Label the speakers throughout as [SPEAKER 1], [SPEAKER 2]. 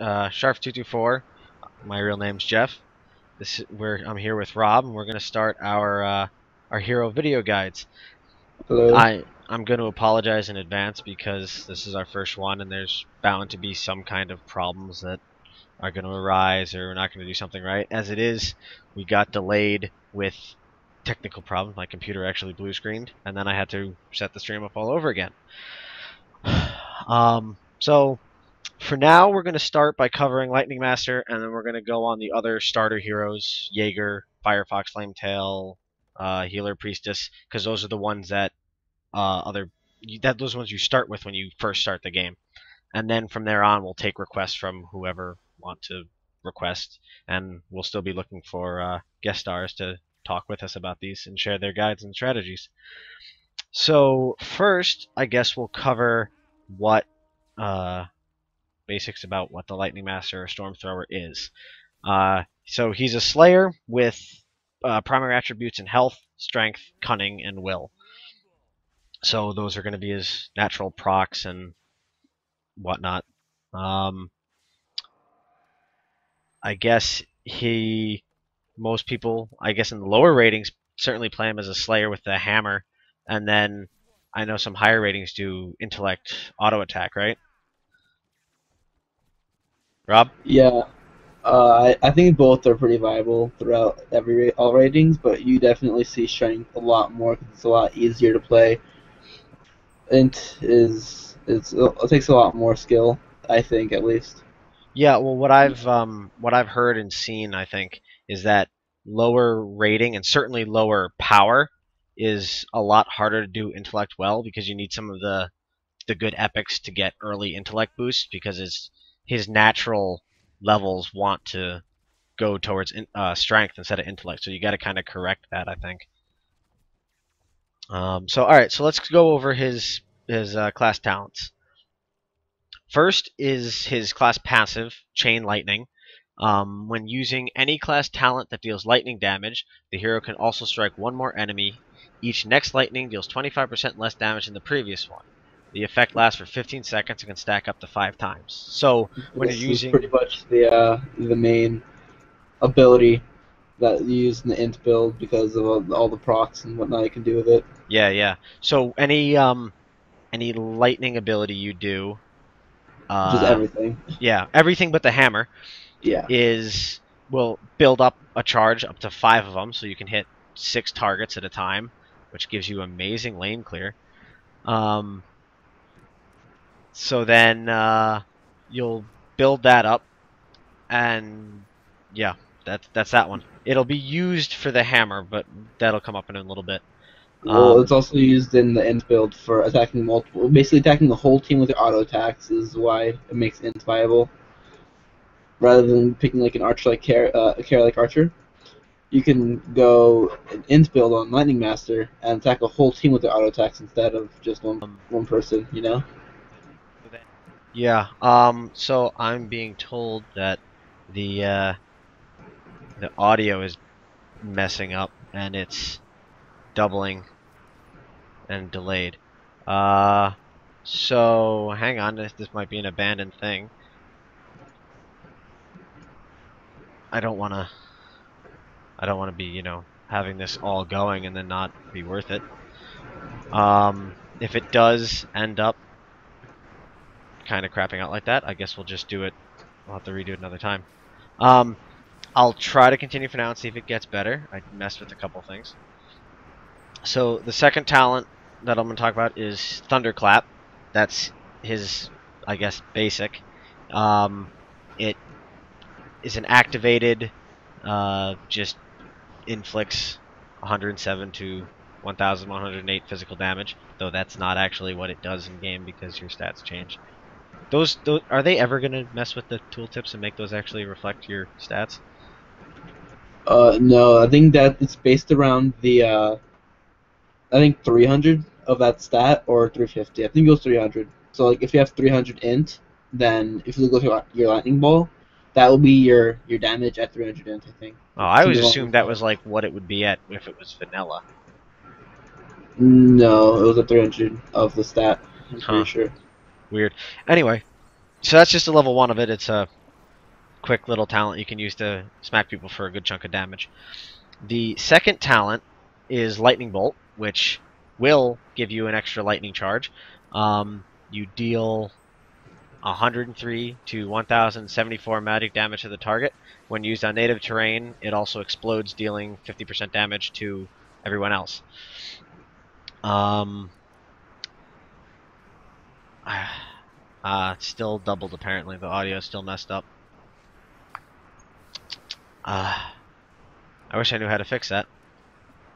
[SPEAKER 1] Sharf224. My real name's Jeff. I'm here with Rob, and we're gonna start our hero video guides.
[SPEAKER 2] Hello.
[SPEAKER 1] I'm going to apologize in advance because this is our first one, and there's bound to be some kind of problems that are going to arise, or we're not going to do something right. As it is, we got delayed with technical problems. My computer actually blue screened, and then I had to set the stream up all over again. So for now, we're going to start by covering Lightning Master, and then we're going to go on the other starter heroes: Jaeger, Firefox, Flametail, Healer, Priestess, because those are the ones that those ones you start with when you first start the game. And then from there on, we'll take requests from whoever want to request, and we'll still be looking for guest stars to talk with us about these and share their guides and strategies. So first, I guess we'll cover what basics about what the Lightning Master or Storm Thrower is. So he's a Slayer with primary attributes in Health, Strength, Cunning, and Will. So those are going to be his natural procs and whatnot. I guess most people, I guess in the lower ratings, certainly play him as a Slayer with the hammer, and then I know some higher ratings do intellect auto attack, right? Rob?
[SPEAKER 2] Yeah, I think both are pretty viable throughout all ratings, but you definitely see strength a lot more because it's a lot easier to play. Int it takes a lot more skill, I think at least.
[SPEAKER 1] Yeah, well, what I've heard and seen, I think, is that lower rating and certainly lower power is a lot harder to do intellect well because you need some of the good epics to get early intellect boosts because his natural levels want to go towards strength instead of intellect, so you got to kind of correct that, I think. So all right, so let's go over his class talents. First is his class passive, Chain Lightning. When using any class talent that deals lightning damage, the hero can also strike one more enemy. Each next lightning deals 25% less damage than the previous one. The effect lasts for 15 seconds and can stack up to 5 times. So when you're
[SPEAKER 2] This is
[SPEAKER 1] using...
[SPEAKER 2] pretty much the main ability that you use in the int build because of all the procs and whatnot you can do with it.
[SPEAKER 1] Yeah, yeah. So any lightning ability you do,
[SPEAKER 2] Just everything.
[SPEAKER 1] yeah, everything but the hammer,
[SPEAKER 2] Yeah.
[SPEAKER 1] will build up a charge up to 5 of them, so you can hit 6 targets at a time, which gives you amazing lane clear. So then you'll build that up, and yeah, that's that one. It'll be used for the hammer, but that'll come up in a little bit.
[SPEAKER 2] Well, it's also used in the int build for attacking basically attacking the whole team with your auto attacks is why it makes int viable. Rather than picking like an archer like a care like archer, you can go an int build on Lightning Master and attack a whole team with their auto attacks instead of just one person. You know.
[SPEAKER 1] Yeah. So I'm being told that the audio is messing up and it's doubling and delayed. So hang on, this might be an abandoned thing. I don't wanna be, having this all going and then not be worth it. If it does end up kind of crapping out like that, I guess we'll just do it. We'll have to redo it another time. I'll try to continue for now and see if it gets better. I messed with a couple things. So the second talent that I'm going to talk about is Thunderclap. That's his, I guess, basic. It is an activated, just inflicts 107 to 1,108 physical damage, though that's not actually what it does in game because your stats change. Those are they ever going to mess with the tooltips and make those actually reflect your stats?
[SPEAKER 2] No, I think that it's based around I think 300 of that stat or 350. I think it goes 300. So like if you have 300 int, then if you go to your lightning ball, that will be your damage at 300 int. I think.
[SPEAKER 1] Oh, I always
[SPEAKER 2] Something
[SPEAKER 1] assumed that was like what it would be at if it was vanilla.
[SPEAKER 2] No, it was a 300 of the stat. I'm
[SPEAKER 1] Huh.
[SPEAKER 2] pretty sure.
[SPEAKER 1] Weird. Anyway, so that's just a level 1 of it. It's a quick little talent you can use to smack people for a good chunk of damage. The second talent is Lightning Bolt, which will give you an extra lightning charge. You deal 103 to 1074 magic damage to the target. When used on native terrain, it also explodes, dealing 50% damage to everyone else. Still doubled apparently. The audio is still messed up. I wish I knew how to fix that.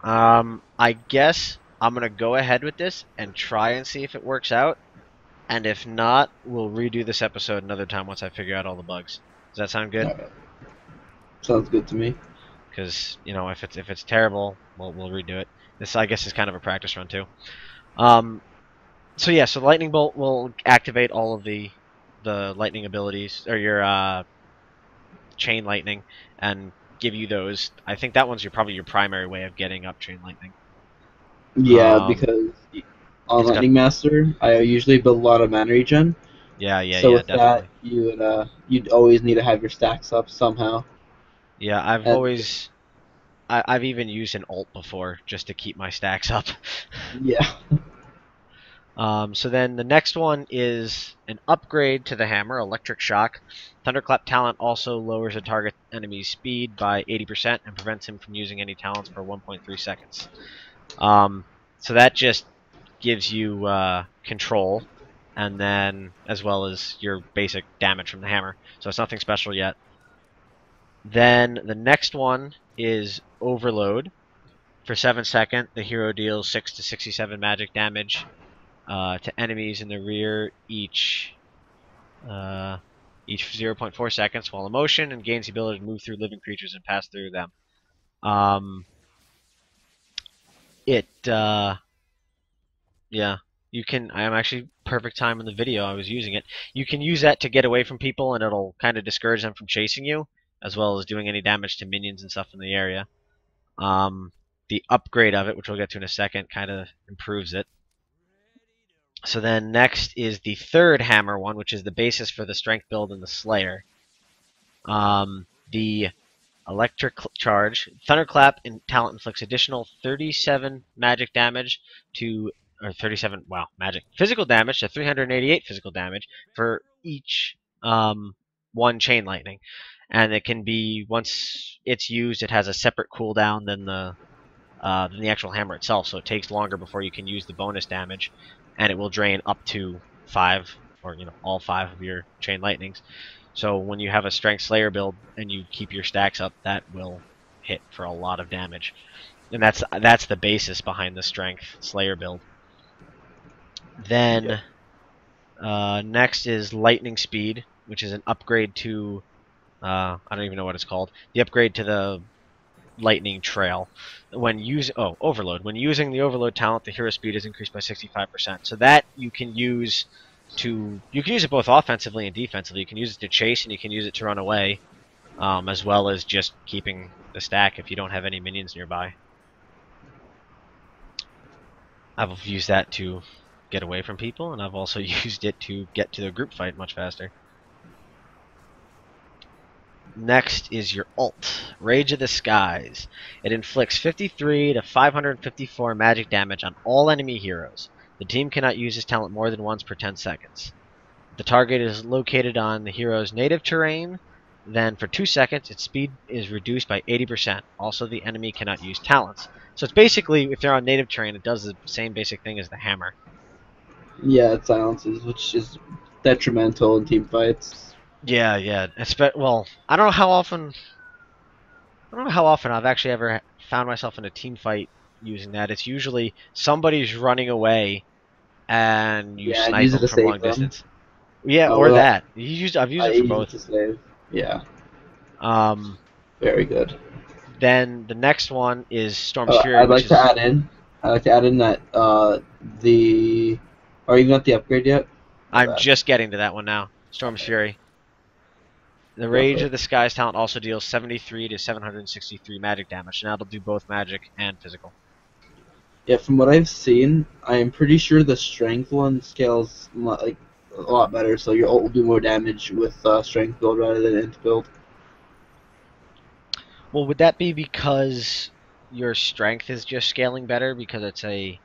[SPEAKER 1] I guess I'm gonna go ahead with this and try and see if it works out. And if not, we'll redo this episode another time once I figure out all the bugs. Does that sound good?
[SPEAKER 2] Alright. Sounds good to me.
[SPEAKER 1] Because if it's terrible, we'll redo it. This I guess is kind of a practice run too. So yeah, so the lightning bolt will activate all of the lightning abilities or your chain lightning and give you those. I think that one's probably your primary way of getting up chain lightning.
[SPEAKER 2] Yeah, because on
[SPEAKER 1] it's got
[SPEAKER 2] Lightning Master, I usually build a lot of mana regen.
[SPEAKER 1] yeah,
[SPEAKER 2] So with
[SPEAKER 1] definitely.
[SPEAKER 2] that, you'd always need to have your stacks up somehow.
[SPEAKER 1] Yeah,
[SPEAKER 2] And
[SPEAKER 1] I've even used an ult before just to keep my stacks up.
[SPEAKER 2] yeah,
[SPEAKER 1] So then the next one is an upgrade to the hammer, Electric Shock. Thunderclap talent also lowers a target enemy's speed by 80% and prevents him from using any talents for 1.3 seconds. So that just gives you control, and then as well as your basic damage from the hammer. So it's nothing special yet. Then the next one is Overload. For 7 seconds, the hero deals 6 to 67 magic damage to enemies in the rear each 0.4 seconds while in motion, and gains the ability to move through living creatures and pass through them. Yeah, you can. I am actually perfect time in the video. I was using it. You can use that to get away from people, and it'll kind of discourage them from chasing you, as well as doing any damage to minions and stuff in the area. The upgrade of it, which we'll get to in a second, kind of improves it. So then next is the third hammer one, which is the basis for the strength build and the Slayer. The electric charge, thunderclap, and talent inflicts additional 37 magic damage to, or 37, wow, magic physical damage to 388 physical damage for each one chain lightning, and it can be once it's used, it has a separate cooldown than the actual hammer itself, so it takes longer before you can use the bonus damage, and it will drain up to 5 or all 5 of your chain lightnings. So when you have a strength slayer build and you keep your stacks up, that will hit for a lot of damage, and that's the basis behind the strength slayer build. Then next is lightning speed, which is an upgrade to I don't even know what it's called. The upgrade to the lightning trail. Overload. When using the overload talent, the hero speed is increased by 65%. So that you can use it both offensively and defensively. You can use it to chase, and you can use it to run away, as well as just keeping the stack if you don't have any minions nearby. I've used that to get away from people, and I've also used it to get to the group fight much faster. Next is your ult, Rage of the Skies. It inflicts 53 to 554 magic damage on all enemy heroes. The team cannot use this talent more than once per 10 seconds. The target is located on the hero's native terrain. Then for 2 seconds, its speed is reduced by 80%. Also, the enemy cannot use talents. So it's basically, if they're on native terrain, it does the same basic thing as the hammer.
[SPEAKER 2] yeah, it silences, which is detrimental in team fights.
[SPEAKER 1] Yeah. Well, I don't know how often I've actually ever found myself in a team fight using that. It's usually somebody's running away and you
[SPEAKER 2] Yeah, and
[SPEAKER 1] snipe
[SPEAKER 2] use it
[SPEAKER 1] them
[SPEAKER 2] to
[SPEAKER 1] from
[SPEAKER 2] save
[SPEAKER 1] long
[SPEAKER 2] them.
[SPEAKER 1] distance. Yeah,
[SPEAKER 2] Oh,
[SPEAKER 1] or
[SPEAKER 2] well,
[SPEAKER 1] that. I've used
[SPEAKER 2] I
[SPEAKER 1] it for
[SPEAKER 2] use it
[SPEAKER 1] both.
[SPEAKER 2] to save. Yeah,
[SPEAKER 1] Um,
[SPEAKER 2] very good.
[SPEAKER 1] then the next one is Storm's
[SPEAKER 2] Uh,
[SPEAKER 1] Fury,
[SPEAKER 2] I'd
[SPEAKER 1] which
[SPEAKER 2] like to
[SPEAKER 1] is
[SPEAKER 2] add in. I'd like to add in that the. Are you not the upgrade yet? My
[SPEAKER 1] I'm
[SPEAKER 2] bad.
[SPEAKER 1] just getting to that one now. Storm's
[SPEAKER 2] Okay,
[SPEAKER 1] Fury. The
[SPEAKER 2] go
[SPEAKER 1] Rage
[SPEAKER 2] for
[SPEAKER 1] of
[SPEAKER 2] it.
[SPEAKER 1] the Skies talent also deals 73 to 763 magic damage, and that'll do both magic and physical.
[SPEAKER 2] Yeah, from what I've seen, I am pretty sure the strength one scales like a lot better. So your ult will do more damage with strength build rather than int build.
[SPEAKER 1] Well, would that be because your strength is just scaling better because it's a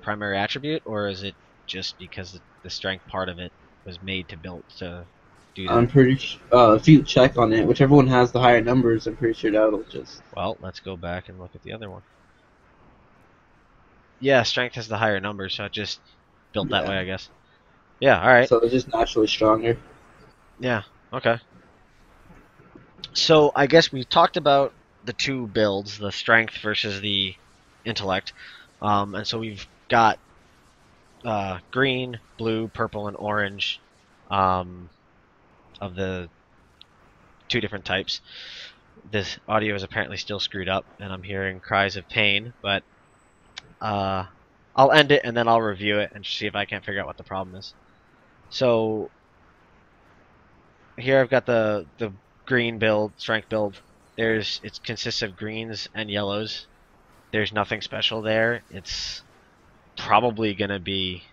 [SPEAKER 1] primary attribute, or is it just because the strength part of it was made to build to do
[SPEAKER 2] I'm
[SPEAKER 1] that?
[SPEAKER 2] pretty if you check on it, whichever one has the higher numbers, I'm pretty sure that'll just
[SPEAKER 1] Well, let's go back and look at the other one. Yeah, strength has the higher number, so it just built that
[SPEAKER 2] yeah.
[SPEAKER 1] way, I guess. Yeah, all right.
[SPEAKER 2] So it's just naturally stronger.
[SPEAKER 1] Yeah, okay. So I guess we've talked about the two builds, the strength versus the intellect. And so we've got green, blue, purple, and orange um, of the two different types. This audio is apparently still screwed up, and I'm hearing cries of pain, but uh, I'll end it and then I'll review it and see if I can't figure out what the problem is. So here I've got the green build, strength build. It consists of greens and yellows. There's nothing special there. It's probably gonna be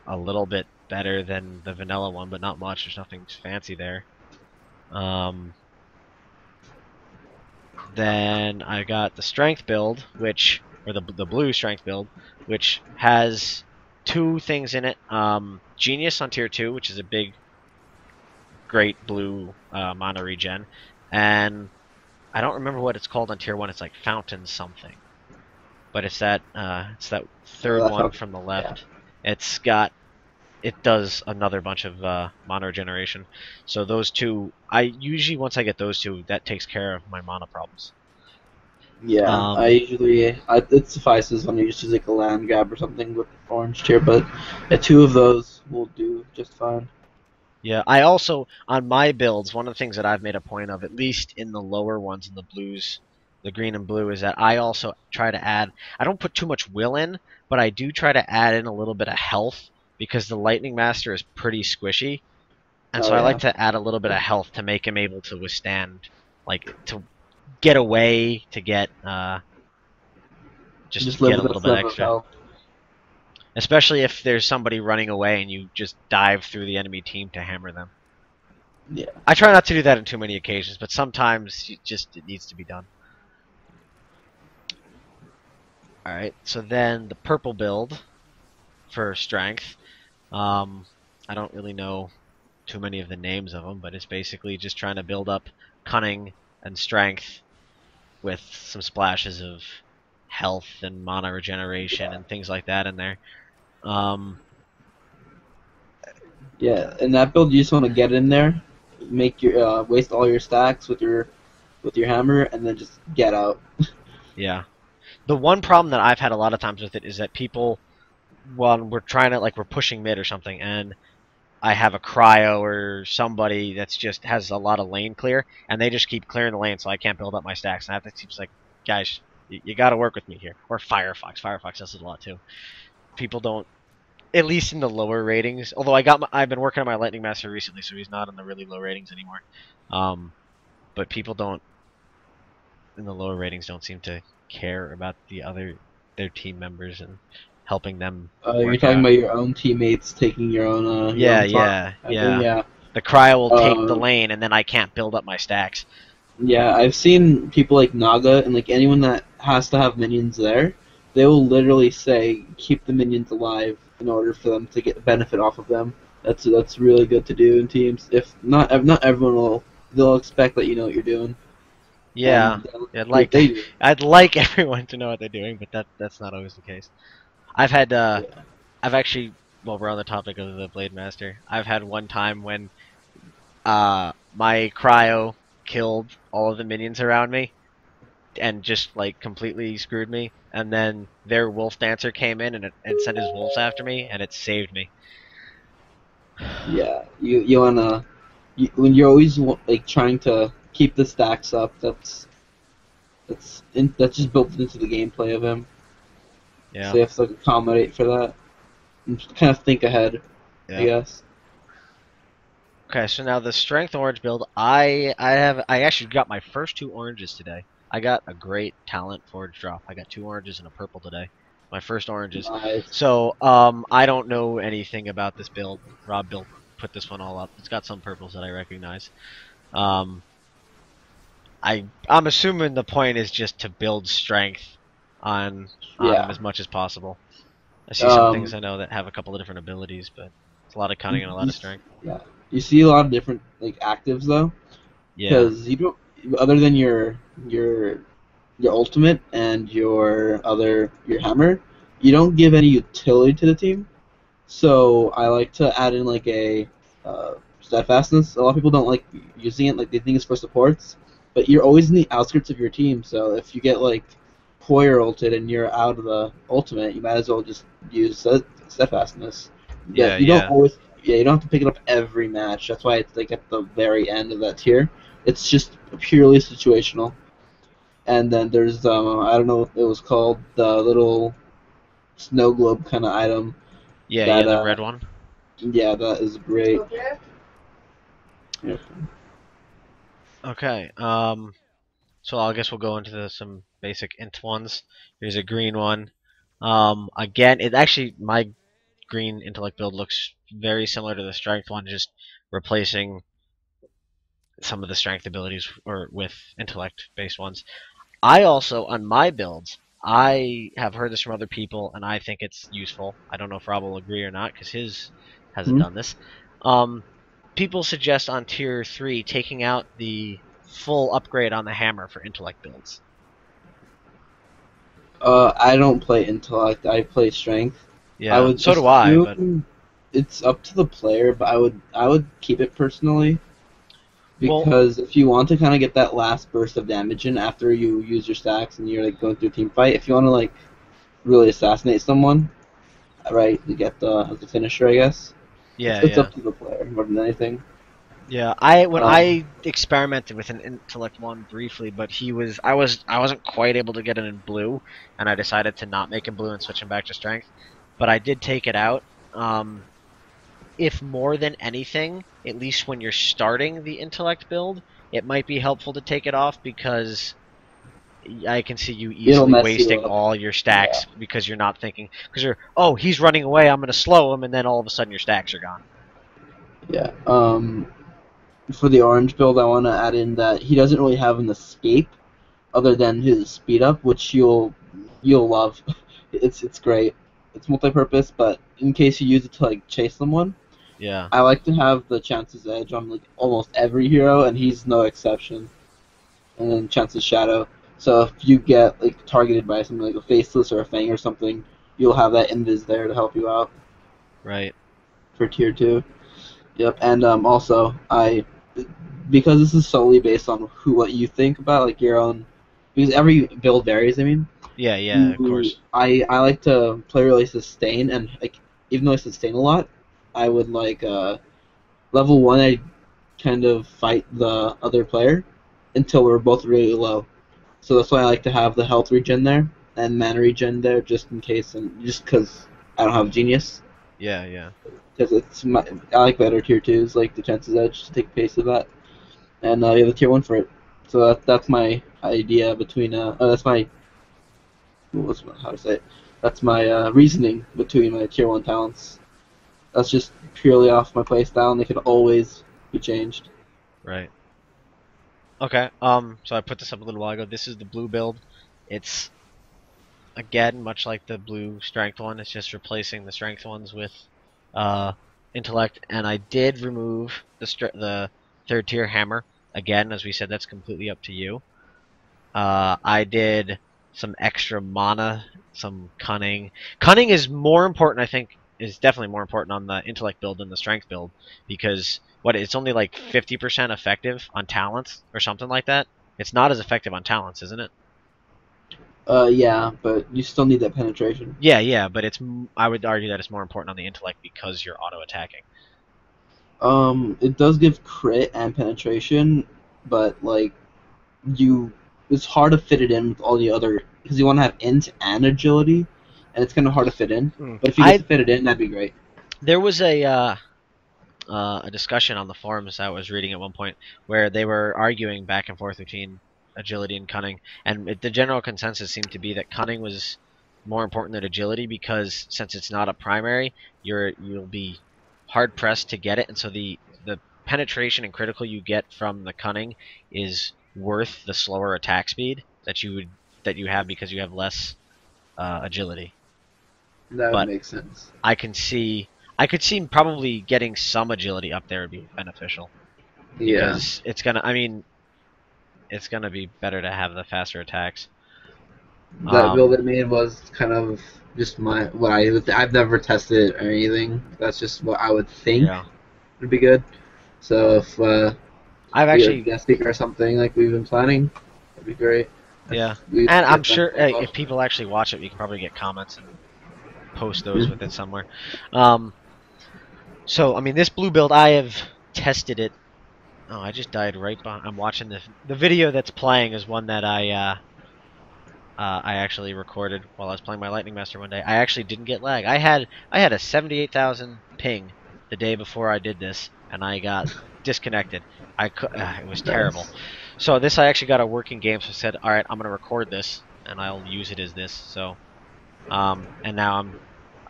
[SPEAKER 1] a little bit better than the vanilla one, but not much. There's nothing fancy there. Um, then I got the strength build, or the blue strength build, which has two things in it. Genius on tier 2, which is a big, great blue mana regen, and I don't remember what it's called on tier 1. It's like Fountain something, but it's that third
[SPEAKER 2] That's
[SPEAKER 1] one
[SPEAKER 2] how,
[SPEAKER 1] from the
[SPEAKER 2] yeah.
[SPEAKER 1] left. It does another bunch of mana regeneration. So those two, I usually once I get those two, that takes care of my mana problems.
[SPEAKER 2] Yeah, I
[SPEAKER 1] Um,
[SPEAKER 2] usually it suffices when you just use like a land grab or something with orange tier, but two of those will do just fine.
[SPEAKER 1] yeah, I also on my builds, one of the things that I've made a point of, at least in the lower ones in the blues, the green and blue, is that I also try to add. I don't put too much will in, but I do try to add in a little bit of health because the Lightning Master is pretty squishy. And
[SPEAKER 2] Oh
[SPEAKER 1] so I like
[SPEAKER 2] yeah,
[SPEAKER 1] to add a little bit of health to make him able to withstand, like to get away, to get just
[SPEAKER 2] just live
[SPEAKER 1] get a
[SPEAKER 2] with
[SPEAKER 1] little
[SPEAKER 2] that
[SPEAKER 1] bit
[SPEAKER 2] level of
[SPEAKER 1] extra.
[SPEAKER 2] health.
[SPEAKER 1] Especially if there's somebody running away and you just dive through the enemy team to hammer them.
[SPEAKER 2] Yeah,
[SPEAKER 1] I try not to do that on too many occasions, but sometimes it needs to be done. All right, so then the purple build for strength. Um, I don't really know too many of the names of them, but it's basically just trying to build up cunning and strength with some splashes of health and mana regeneration
[SPEAKER 2] yeah,
[SPEAKER 1] and things like that in there. Um,
[SPEAKER 2] yeah. And that build, you just want to get in there, make your waste all your stacks with your hammer, and then just get out.
[SPEAKER 1] yeah. The one problem that I've had a lot of times with it is that people, when we're trying to, like, we're pushing mid or something, and I have a cryo or somebody that's just has a lot of lane clear, and they just keep clearing the lane, so I can't build up my stacks. And I have to keep like, guys, you got to work with me here. Or Firefox. Firefox does it a lot too. People don't, at least in the lower ratings. Although I've been working on my Lightning Master recently, so he's not in the really low ratings anymore. Um, but people don't in the lower ratings don't seem to care about their team members and helping them
[SPEAKER 2] You're
[SPEAKER 1] work
[SPEAKER 2] talking
[SPEAKER 1] out.
[SPEAKER 2] about your own teammates taking your
[SPEAKER 1] Yeah,
[SPEAKER 2] own farm.
[SPEAKER 1] yeah,
[SPEAKER 2] I think
[SPEAKER 1] yeah.
[SPEAKER 2] yeah.
[SPEAKER 1] The cryo will take the
[SPEAKER 2] Uh,
[SPEAKER 1] lane, and then I can't build up my stacks.
[SPEAKER 2] Yeah, I've seen people like Naga and like anyone that has to have minions there, they will literally say keep the minions alive in order for them to get benefit off of them. That's really good to do in teams. If not everyone will, they'll expect that you know what you're doing,
[SPEAKER 1] Yeah,
[SPEAKER 2] and
[SPEAKER 1] I'd
[SPEAKER 2] they,
[SPEAKER 1] like
[SPEAKER 2] they do.
[SPEAKER 1] I'd like everyone to know what they're doing, but that's not always the case. I've had
[SPEAKER 2] Yeah,
[SPEAKER 1] I've actually, well, we're on the topic of the Blade Master. I've had one time when my cryo killed all of the minions around me and just like completely screwed me, and then their wolf dancer came in and sent his wolves after me, and it saved me.
[SPEAKER 2] yeah. You wanna when you're always like trying to keep the stacks up. That's just built into the gameplay of him.
[SPEAKER 1] Yeah,
[SPEAKER 2] So you have to like accommodate for that and just kind of think ahead, I
[SPEAKER 1] yeah.
[SPEAKER 2] guess.
[SPEAKER 1] Okay, so now the strength orange build, I actually got my first two oranges today. I got a great talent forge drop. I got two oranges and a purple today. My first oranges.
[SPEAKER 2] Nice.
[SPEAKER 1] So I don't know anything about this build. Rob built put this one all up. It's got some purples that I recognize. Um, I'm assuming the point is just to build strength on him
[SPEAKER 2] Yeah.
[SPEAKER 1] as much as possible. I see some things
[SPEAKER 2] Um,
[SPEAKER 1] I know that have a couple of different abilities, but it's a lot of
[SPEAKER 2] you,
[SPEAKER 1] cunning and a lot
[SPEAKER 2] you,
[SPEAKER 1] of strength.
[SPEAKER 2] yeah. You see a lot of different like actives though,
[SPEAKER 1] Yeah,
[SPEAKER 2] because you don't other than your your ultimate and your hammer, you don't give any utility to the team. So I like to add in like a steadfastness. A lot of people don't like using it, like they think it's for supports, but you're always in the outskirts of your team. So if you get like Poyer ulted and you're out of the ultimate, you might as well just use steadfastness.
[SPEAKER 1] yeah,
[SPEAKER 2] But you don't
[SPEAKER 1] yeah,
[SPEAKER 2] always, yeah, you don't have to pick it up every match. That's why it's like at the very end of that tier. It's just purely situational. And then there's I don't know what it was called, the little snow globe kind of item
[SPEAKER 1] yeah, yeah.
[SPEAKER 2] that
[SPEAKER 1] The red one.
[SPEAKER 2] yeah, that is great. Yeah.
[SPEAKER 1] Okay. So I guess we'll go into some basic int ones. Here's a green one. Again, it actually my green intellect build looks very similar to the strength one, just replacing some of the strength abilities or with intellect based ones. I also on my builds, I have heard this from other people, and I think it's useful. I don't know if Rob will agree or not because his hasn't
[SPEAKER 2] Hmm?
[SPEAKER 1] done this. Um, People suggest on tier 3 taking out the full upgrade on the hammer for intellect builds.
[SPEAKER 2] I don't play intellect. I play strength. I
[SPEAKER 1] Yeah,
[SPEAKER 2] would
[SPEAKER 1] so do I, but
[SPEAKER 2] assume it's up to the player, but I would keep it personally
[SPEAKER 1] well,
[SPEAKER 2] because if you want to kind of get that last burst of damage in after you use your stacks and you're like going through a team fight, if you want to like really assassinate someone, right, to get the finisher, I guess. It's
[SPEAKER 1] yeah,
[SPEAKER 2] it's
[SPEAKER 1] yeah.
[SPEAKER 2] up to the player more than anything.
[SPEAKER 1] Yeah, I when
[SPEAKER 2] Um,
[SPEAKER 1] I experimented with an intellect one briefly, but I wasn't quite able to get it in blue, and I decided to not make him blue and switch him back to strength. But I did take it out. If more than anything, at least when you're starting the intellect build, it might be helpful to take it off because I can see you
[SPEAKER 2] it'll
[SPEAKER 1] easily
[SPEAKER 2] mess you
[SPEAKER 1] wasting
[SPEAKER 2] up.
[SPEAKER 1] all your
[SPEAKER 2] Yeah.
[SPEAKER 1] stacks because you're not thinking because you're he's running away, I'm gonna slow him, and then all of a sudden your stacks are gone.
[SPEAKER 2] Yeah. For the orange build, I want to add in that he doesn't really have an escape other than his speed up, which you'll love. It's great. It's multi-purpose, but in case you use it to like chase someone,
[SPEAKER 1] Yeah,
[SPEAKER 2] I like to have the chances edge on like almost every hero, and he's no exception. And then chances shadow. So if you get like targeted by something like a faceless or a fang or something, you'll have that invis there to help you out
[SPEAKER 1] right.
[SPEAKER 2] for tier two. Yep, and also because this is solely based on what you think about like your own because every build varies. I mean,
[SPEAKER 1] Yeah, yeah, of course.
[SPEAKER 2] I like to play really sustain and like even though I sustain a lot, I would like level one I kind of fight the other player until we're both really low. So that's why I like to have the health regen there and mana regen there just in case and just because I don't have genius.
[SPEAKER 1] Yeah, yeah.
[SPEAKER 2] Because I like better tier twos, like the chances edge to take pace of that, and you have the tier one for it. So that's my idea between that's my how to say it. That's my reasoning between my tier one talents. That's just purely off my playstyle, and they can always be changed.
[SPEAKER 1] Right. Okay. So I put this up a little while ago. This is the blue build. It's again much like the blue strength one. It's just replacing the strength ones with uh intellect. And I did remove the third tier hammer. Again, as we said, that's completely up to you. I did some extra mana, some cunning. Cunning is more important, I think, is definitely more important on the intellect build than the strength build because it's only like 50% effective on talents or something like that. It's not as effective on talents, isn't it?
[SPEAKER 2] Yeah, but you still need that penetration.
[SPEAKER 1] Yeah, yeah, but I would argue that it's more important on the intellect because you're auto attacking.
[SPEAKER 2] It does give crit and penetration, but like you, it's hard to fit it in with all the other because you want to have int and agility, and it's kind of hard to fit in.
[SPEAKER 1] Mm.
[SPEAKER 2] But if you get to
[SPEAKER 1] I
[SPEAKER 2] fit it in, that'd be great.
[SPEAKER 1] There was a discussion on the forums I was reading at one point where they were arguing back and forth between agility and cunning, and the general consensus seemed to be that cunning was more important than agility because since it's not a primary, you'll be hard pressed to get it, and so the penetration and critical you get from the cunning is worth the slower attack speed that you have because you have less agility.
[SPEAKER 2] That would
[SPEAKER 1] But
[SPEAKER 2] make sense.
[SPEAKER 1] I can see I could see probably getting some agility up there would be beneficial
[SPEAKER 2] Yeah.
[SPEAKER 1] because it's gonna be better to have the faster attacks.
[SPEAKER 2] That build
[SPEAKER 1] Um,
[SPEAKER 2] I made was kind of just I've never tested it or anything. That's just what I would think
[SPEAKER 1] yeah,
[SPEAKER 2] would be good. So if
[SPEAKER 1] I've
[SPEAKER 2] we get a
[SPEAKER 1] actually
[SPEAKER 2] guest speaker or something like we've been planning, that'd be great. If
[SPEAKER 1] yeah,
[SPEAKER 2] we
[SPEAKER 1] and I'm
[SPEAKER 2] get them
[SPEAKER 1] sure
[SPEAKER 2] involved.
[SPEAKER 1] if people actually watch it, we can probably get comments and post those with it somewhere. Um, so I mean, this blue build I have tested it. Oh, I just died right behind. I'm watching the video that's playing is one that I actually recorded while I was playing my Lightning Master one day. I actually didn't get lag. I had a 78,000 ping the day before I did this, and I got disconnected. It was terrible.
[SPEAKER 2] Nice.
[SPEAKER 1] So this I actually got a working game. So I said, all right, I'm gonna record this, and I'll use it as this. So and now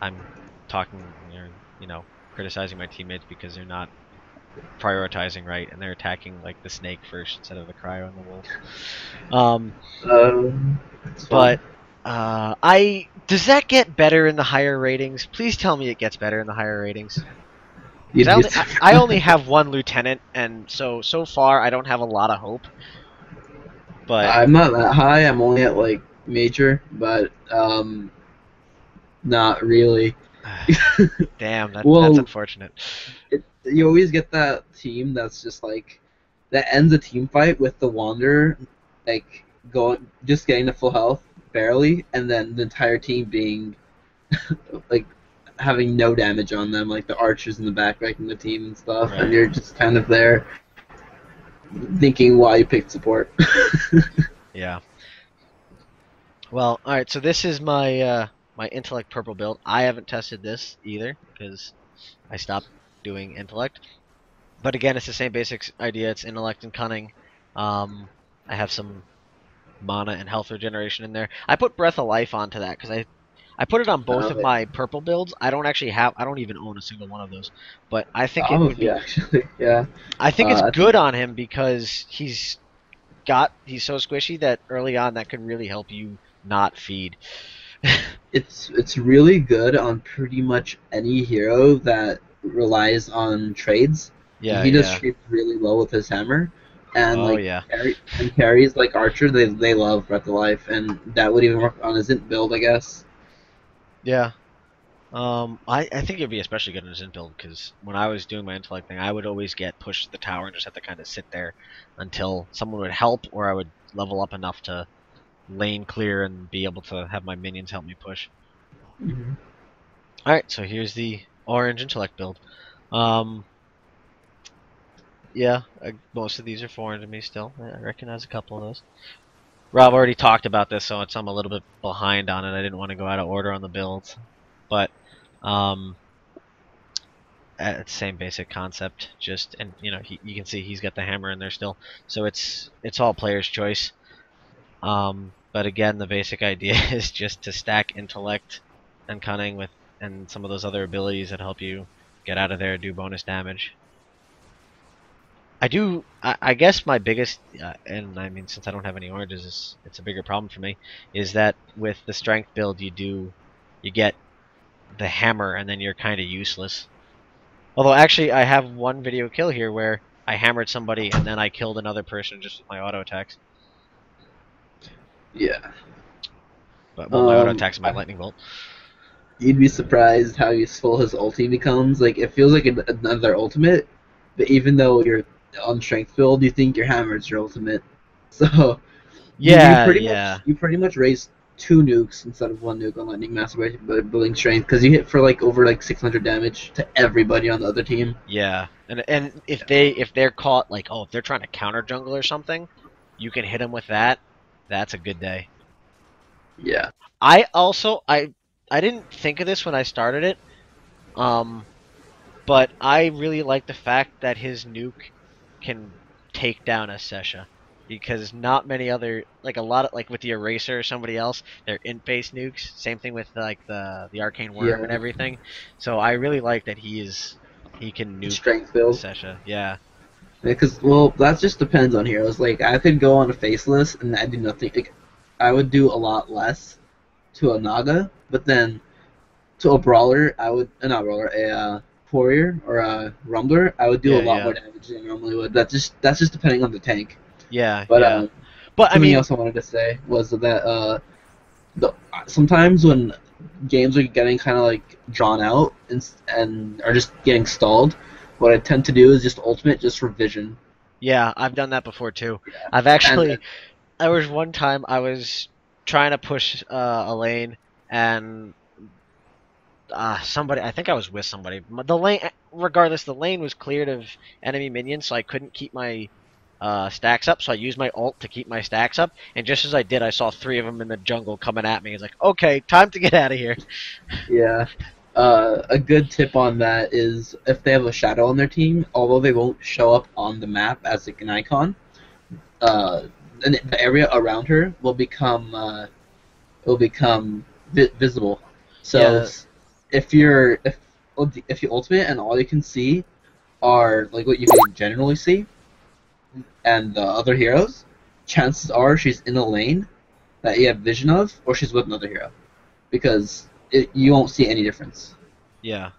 [SPEAKER 1] I'm talking, you know, criticizing my teammates because they're not prioritizing right, and they're attacking like the snake first instead of the cryo and the wolf. Um,
[SPEAKER 2] It's fun.
[SPEAKER 1] but I does that get better in the higher ratings? Please tell me it gets better in the higher ratings. Because
[SPEAKER 2] You'd be
[SPEAKER 1] I only
[SPEAKER 2] surprised.
[SPEAKER 1] have one lieutenant, and so far I don't have a lot of hope. But
[SPEAKER 2] I'm not that high. I'm only at like major, but not really.
[SPEAKER 1] damn, that's
[SPEAKER 2] Well,
[SPEAKER 1] unfortunate.
[SPEAKER 2] you always get that team that's just like that ends a team fight with the Wanderer like going just getting to full health barely, and then the entire team being like having no damage on them, like the archers in the back wrecking the team and stuff, and
[SPEAKER 1] Right.
[SPEAKER 2] you're just kind of there thinking why you picked support.
[SPEAKER 1] Yeah. Well, all right. So this is my my intellect purple build. I haven't tested this either because I stopped doing intellect. But again, it's the same basic idea. It's intellect and cunning. Um, I have some mana and health regeneration in there. I put breath of life onto that because I put it on both of
[SPEAKER 2] Yeah.
[SPEAKER 1] my purple builds. I don't even own a single one of those, but I think it
[SPEAKER 2] All
[SPEAKER 1] would
[SPEAKER 2] of you
[SPEAKER 1] be
[SPEAKER 2] actually, yeah.
[SPEAKER 1] I think it's
[SPEAKER 2] I think
[SPEAKER 1] good on him because he's so squishy that early on that could really help you not feed.
[SPEAKER 2] it's really good on pretty much any hero that relies on trades.
[SPEAKER 1] Yeah,
[SPEAKER 2] He does
[SPEAKER 1] yeah.
[SPEAKER 2] trades really well with his hammer, and
[SPEAKER 1] Oh
[SPEAKER 2] like
[SPEAKER 1] yeah.
[SPEAKER 2] carries like Archer, they love Breath of Life, and that would even work on his int build, I guess.
[SPEAKER 1] Yeah. I think it'd be especially good in a Zen build because when I was doing my intellect thing, I would always get pushed to the tower and just have to kind of sit there until someone would help or I would level up enough to lane clear and be able to have my minions help me push.
[SPEAKER 2] Mm-hmm.
[SPEAKER 1] Alright, so here's the orange intellect build. Um, yeah, most of these are foreign to me still. I recognize a couple of those. Rob already talked about this, so I'm a little bit behind on it. I didn't want to go out of order on the builds. But, um, same basic concept. Just and you can see he's got the hammer in there still, so it's all player's choice. But again, the basic idea is just to stack intellect and cunning with and some of those other abilities that help you get out of there, do bonus damage. I guess my biggest, and I mean since I don't have any oranges, it's a bigger problem for me. Is that with the strength build you get the hammer and then you're kind of useless. Although actually, I have one video kill here where I hammered somebody and then I killed another person just with my auto attacks.
[SPEAKER 2] Yeah.
[SPEAKER 1] But well, my auto
[SPEAKER 2] Um,
[SPEAKER 1] attacks and my lightning bolt.
[SPEAKER 2] you'd be surprised how useful his ulti becomes. Like it feels like another ultimate, but even though you're on strength build, you think your hammer's your ultimate. So
[SPEAKER 1] Yeah, yeah,
[SPEAKER 2] you pretty much raise two nukes instead of one nuke on Lightning Master by building strength because you hit for like over like 600 damage to everybody on the other team.
[SPEAKER 1] yeah. And if they're caught like if they're trying to counter jungle or something, you can hit them with that. That's a good day.
[SPEAKER 2] Yeah,
[SPEAKER 1] I also I didn't think of this when I started it. Um, but I really like the fact that his nuke can take down a Sesha. because not many other like a lot of like with the Eraser or somebody else, they're int-based nukes. Same thing with like the Arcane Worm and
[SPEAKER 2] Yeah,
[SPEAKER 1] everything. So I really like that he can nuke
[SPEAKER 2] strength
[SPEAKER 1] the
[SPEAKER 2] build.
[SPEAKER 1] Sesha. Yeah,
[SPEAKER 2] Because well, that just depends on heroes. Like I could go on a faceless and I do nothing. Like, I would do a lot less to a Naga, but then to a brawler, I would not brawler, a warrior or a rumbler, I would do a
[SPEAKER 1] yeah,
[SPEAKER 2] lot
[SPEAKER 1] yeah,
[SPEAKER 2] more damage than I normally would. That's just depending on the tank.
[SPEAKER 1] yeah,
[SPEAKER 2] But
[SPEAKER 1] yeah. But I
[SPEAKER 2] something
[SPEAKER 1] mean,
[SPEAKER 2] else I wanted to say was that the, sometimes when games are getting kind of like drawn out and are just getting stalled, what I tend to do is just ultimate just for vision.
[SPEAKER 1] yeah, I've done that before too.
[SPEAKER 2] Yeah,
[SPEAKER 1] I've
[SPEAKER 2] and
[SPEAKER 1] actually there was one time I was trying to push a lane and somebody I think I was with somebody. The lane, regardless, the lane was cleared of enemy minions, so I couldn't keep my stacks up. So I used my ult to keep my stacks up, and just as I did, I saw three of them in the jungle coming at me. It's like, okay, time to get out of here.
[SPEAKER 2] yeah. A good tip on that is if they have a shadow on their team, although they won't show up on the map as like an icon, uh, and the area around her will become visible. So
[SPEAKER 1] Yeah,
[SPEAKER 2] if you ultimate and all you can see are like what you can generally see, and the other heroes, chances are she's in a lane that you have vision of, or she's with another hero because you won't see any difference.
[SPEAKER 1] yeah.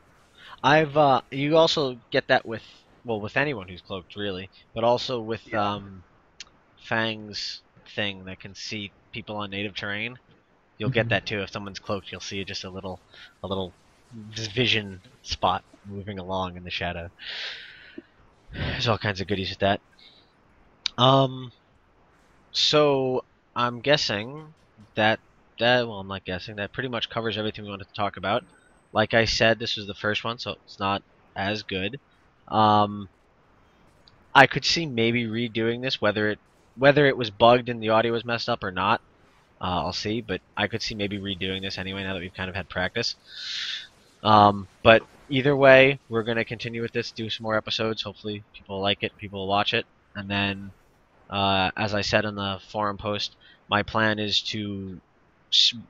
[SPEAKER 1] I've you also get that with well with anyone who's cloaked really, but also with
[SPEAKER 2] Yeah.
[SPEAKER 1] Fang's thing that can see people on native terrain. You'll get
[SPEAKER 2] Mhm.
[SPEAKER 1] that too. If someone's cloaked, you'll see just a little vision spot moving along in the shadow. There's all kinds of goodies with that. Um, so I'm guessing that well, I'm not guessing that pretty much covers everything we wanted to talk about. Like I said, this was the first one, so it's not as good. Um, I could see maybe redoing this, whether it was bugged and the audio was messed up or not. I'll see, but I could see maybe redoing this anyway now that we've kind of had practice. But either way, we're gonna continue with this, do some more episodes. Hopefully, people like it, people will watch it, and then, as I said in the forum post, my plan is to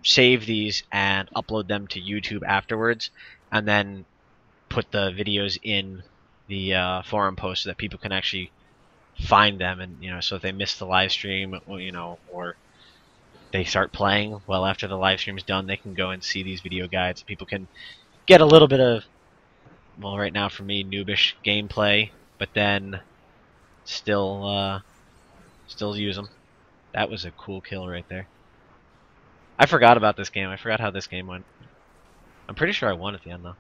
[SPEAKER 1] save these and upload them to YouTube afterwards, and then put the videos in the forum post so that people can actually find them, and so if they miss the live stream, or they start playing well after the live stream is done, they can go and see these video guides. People can get a little bit of, well, right now for me, noobish gameplay, but then still use them. That was a cool kill right there. I forgot about this game. I forgot how this game went. I'm pretty sure I won at the end though.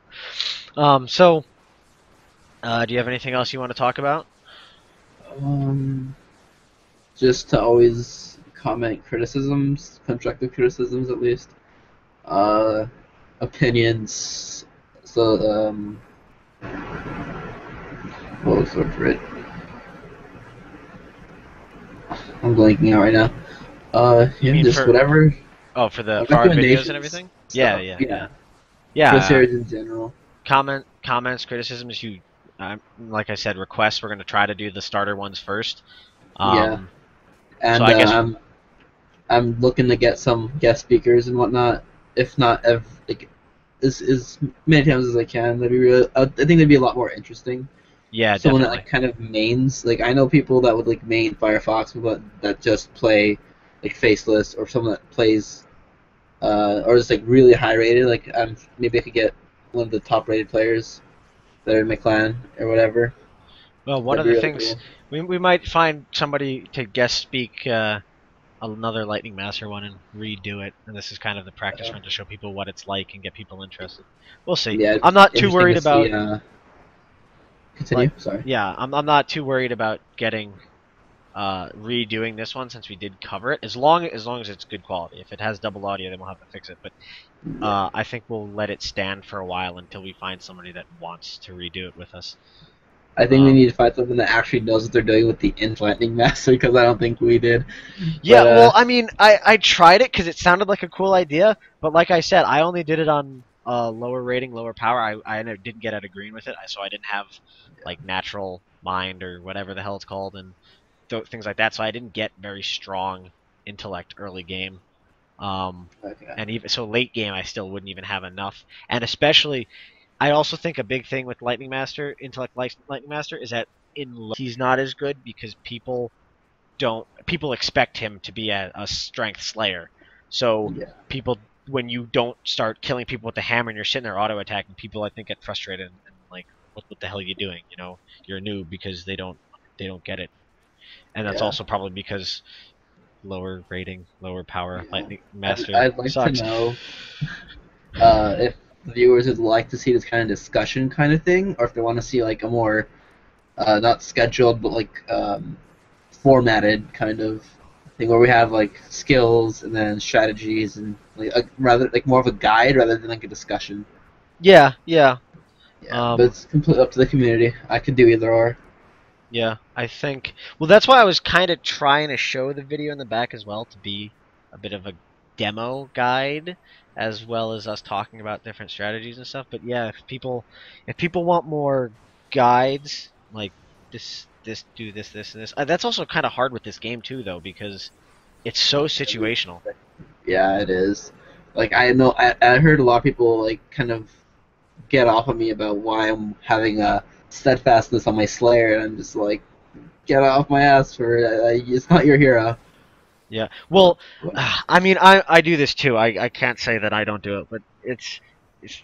[SPEAKER 1] Do you have anything else you want to talk about?
[SPEAKER 2] Um, just to always comment criticisms, constructive criticisms at least. Uh, opinions. So what was the word for it? I'm blanking out right now.
[SPEAKER 1] You
[SPEAKER 2] Yeah,
[SPEAKER 1] mean
[SPEAKER 2] just
[SPEAKER 1] for
[SPEAKER 2] whatever
[SPEAKER 1] for our videos and
[SPEAKER 2] recommendations
[SPEAKER 1] everything? Yeah,
[SPEAKER 2] stuff.
[SPEAKER 1] yeah,
[SPEAKER 2] Yeah,
[SPEAKER 1] yeah,
[SPEAKER 2] for the
[SPEAKER 1] yeah.
[SPEAKER 2] series in general.
[SPEAKER 1] Comments, criticisms. Like I said, requests. We're gonna try to do the starter ones first.
[SPEAKER 2] Yeah,
[SPEAKER 1] Um, so
[SPEAKER 2] and
[SPEAKER 1] I guess
[SPEAKER 2] I'm looking to get some guest speakers and whatnot. If not, like as many times as I can. That'd be really. I think that'd be a lot more interesting.
[SPEAKER 1] yeah,
[SPEAKER 2] Someone that
[SPEAKER 1] definitely.
[SPEAKER 2] like kind of mains. Like I know people that would like main Firefox, but that just play like faceless, or someone that plays or is like really high rated. Like maybe I could get one of the top rated players that are in my clan or whatever.
[SPEAKER 1] Well, one
[SPEAKER 2] That'd
[SPEAKER 1] of
[SPEAKER 2] be
[SPEAKER 1] the
[SPEAKER 2] really
[SPEAKER 1] things
[SPEAKER 2] cool.
[SPEAKER 1] we might find somebody to guest speak another Lightning Master one and redo it, and this is kind of the practice
[SPEAKER 2] Uh,
[SPEAKER 1] run to show people what it's like and get people interested. We'll see.
[SPEAKER 2] yeah,
[SPEAKER 1] I'm not too
[SPEAKER 2] interesting
[SPEAKER 1] worried
[SPEAKER 2] to see.
[SPEAKER 1] about
[SPEAKER 2] Continue. Sorry.
[SPEAKER 1] yeah, I'm not too worried about getting redoing this one since we did cover it. As long as it's good quality. If it has double audio, then we'll have to fix it. But
[SPEAKER 2] Yeah.
[SPEAKER 1] I think we'll let it stand for a while until we find somebody that wants to redo it with us.
[SPEAKER 2] I think we
[SPEAKER 1] Um,
[SPEAKER 2] need to find someone that actually knows what they're doing with the Lightning Master because I don't think we did.
[SPEAKER 1] Yeah,
[SPEAKER 2] But
[SPEAKER 1] well, I mean, I tried it because it sounded like a cool idea, but like I said, I only did it on lower rating, lower power. I didn't get out of green with it, so I didn't have like natural mind or whatever the hell it's called, and things like that. So I didn't get very strong intellect early game.
[SPEAKER 2] Okay.
[SPEAKER 1] And even so late game, I still wouldn't even have enough. And especially, I also think a big thing with Lightning Master, Lightning Master, is that he's not as good because people expect him to be a strength slayer. So
[SPEAKER 2] Yeah.
[SPEAKER 1] people, when you don't start killing people with the hammer and you're sitting there auto attacking, people I think get frustrated and like, what the hell are you doing? You know, you're a noob because they don't get it. And that's
[SPEAKER 2] Yeah.
[SPEAKER 1] also probably because lower rating, lower power
[SPEAKER 2] Yeah.
[SPEAKER 1] Lightning
[SPEAKER 2] I'd,
[SPEAKER 1] Master
[SPEAKER 2] I'd like to
[SPEAKER 1] sucks.
[SPEAKER 2] know if viewers would like to see this kind of discussion kind of thing, or if they want to see like a more not scheduled but like formatted kind of thing where we have like skills and then strategies and like rather like more of a guide rather than like a discussion.
[SPEAKER 1] Yeah, yeah.
[SPEAKER 2] Yeah, but
[SPEAKER 1] Um,
[SPEAKER 2] it's completely up to the community. I could do either or.
[SPEAKER 1] Yeah, I think. Well, that's why I was kind of trying to show the video in the back as well to be a bit of a demo guide, as well as us talking about different strategies and stuff. But yeah, if people want more guides, like this do this and this. That's also kind of hard with this game too, though, because it's so situational.
[SPEAKER 2] Yeah, it is. Like I know, I heard a lot of people like kind of get off of me about why I'm having a steadfastness on my Slayer, and I'm just like, get off my ass for it's not your hero.
[SPEAKER 1] Yeah. Well,
[SPEAKER 2] But,
[SPEAKER 1] I mean, I do this too. I can't say that I don't do it, but it's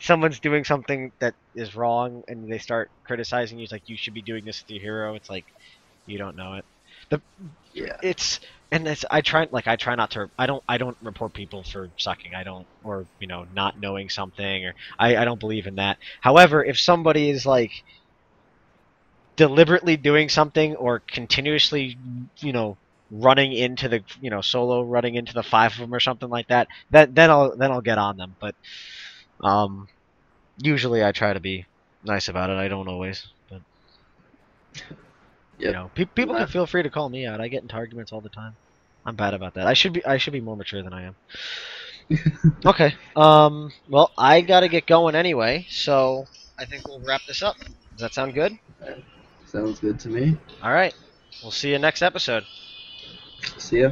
[SPEAKER 1] someone's doing something that is wrong, and they start criticizing you. It's like you should be doing this with your hero. It's like you don't know it. The
[SPEAKER 2] yeah,
[SPEAKER 1] it's and it's I try not to. I don't report people for sucking. I don't or not knowing something or I don't believe in that. However, if somebody is like deliberately doing something or continuously, running into the, solo running into the five of them or something like that, then I'll get on them. But um, usually I try to be nice about it. I don't always, but
[SPEAKER 2] yep.
[SPEAKER 1] people can
[SPEAKER 2] Not,
[SPEAKER 1] feel free to call me out. I get into arguments all the time. I'm bad about that. I should be more mature than I am. Okay. Well, I gotta get going anyway, so I think we'll wrap this up. Does that sound good?
[SPEAKER 2] sounds good to me.
[SPEAKER 1] All right. We'll see you next episode.
[SPEAKER 2] See ya.